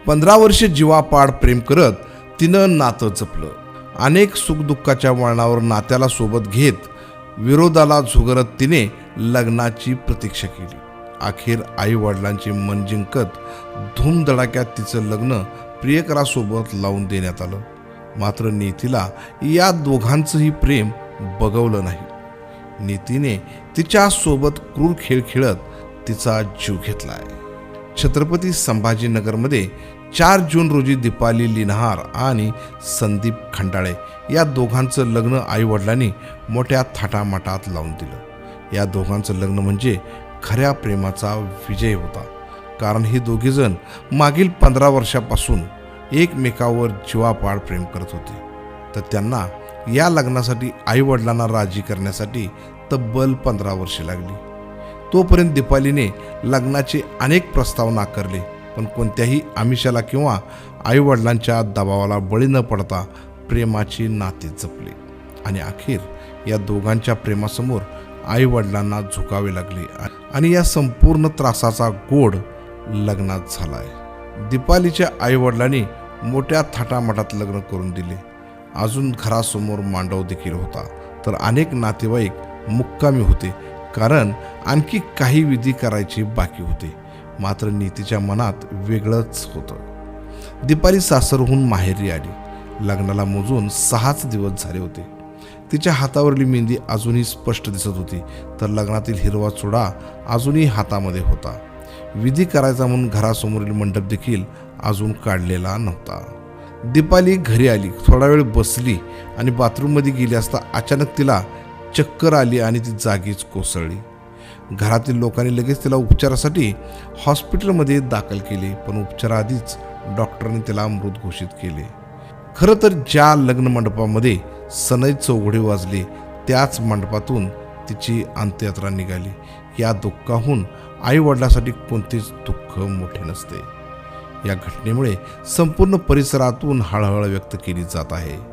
15 वर्षे जीवापाड प्रेम करत तिनं नातं जपलं. अनेक सुखदुःखाच्या वळणावर नात्याला सोबत घेत विरोधाला झुगारत तिने लग्नाची प्रतीक्षा केली. अखेर आई वडिलांचे मन जिंकत धूमधडाक्यात तिचं लग्न प्रियकरासोबत लावून देण्यात आलं. मात्र नीतीला या दोघांचंही प्रेम बघवलं नाही. नीतीने तिच्या सोबत क्रूर खेळ खेळत तिचा जीव घेतलाय. छत्रपती संभाजीनगरमध्ये 4 जून रोजी दीपाली लिन्हार आणि संदीप खंडाळे या दोघांचं लग्न आईवडिलांनी मोठ्या थाटामाटात लावून दिलं. या दोघांचं लग्न म्हणजे खऱ्या प्रेमाचा विजय होता. कारण हे दोघेजण मागील 15 वर्षापासून एकमेकावर जीवापाड प्रेम करत होते. तर त्यांना या लग्नासाठी आईवडिलांना राजी करण्यासाठी तब्बल 15 वर्षे लागली. तोपर्यंत दीपालीने लग्नाचे अनेक प्रस्ताव नाकारले, पण कोणत्याही आमिषाला किंवा आईवडिलांच्या दबावाला बळी न पडता प्रेमाची नाते जपले. आणि अखेर या दोघांच्या प्रेमासमोर आईवडिलांना झुकावे लागले आणि या संपूर्ण त्रासाचा गोड लग्नात झालाय. दीपालीच्या आईवडिलांनी मोठ्या थाटामाटात लग्न करून दिले. अजून घरासमोर मांडव देखील होता. तर अनेक नातेवाईक मुक्कामी होते, कारण आणखी काही विधी करायचे बाकी होते. मात्र नीतीच्या मनात वेगळंच होतं. दीपाली सासरहून माहेरी आली. लग्नाला मोजून 6च दिवस झाले होते. तिच्या हातावरली मेहंदी अजूनही स्पष्ट दिसत होती, तर लग्नातील हिरवा चुडा अजूनही हातामध्ये होता. विधी करायचा म्हणून घरासमोरील मंडप देखील अजून काढलेला नव्हता. दीपाली घरी आली, थोडा वेळ बसली आणि बाथरूममध्ये गेली असता अचानक तिला चक्कर आली आणि ती जागीच कोसळली. घरातील लोकांनी लगेच तिला उपचारासाठी हॉस्पिटलमध्ये दाखल केले, पण उपचाराआधीच डॉक्टरांनी तिला मृत घोषित केले. खरं तर ज्या लग्न मंडपामध्ये सनई चौघडे वाजले त्याच मंडपातून तिची अंत्ययात्रा निघाली. या दुःखाहून आईवडिलांसाठी कोणतेच दुःख मोठे नसते. या घटनेमुळे संपूर्ण परिसरातून हळहळ व्यक्त केली जात आहे.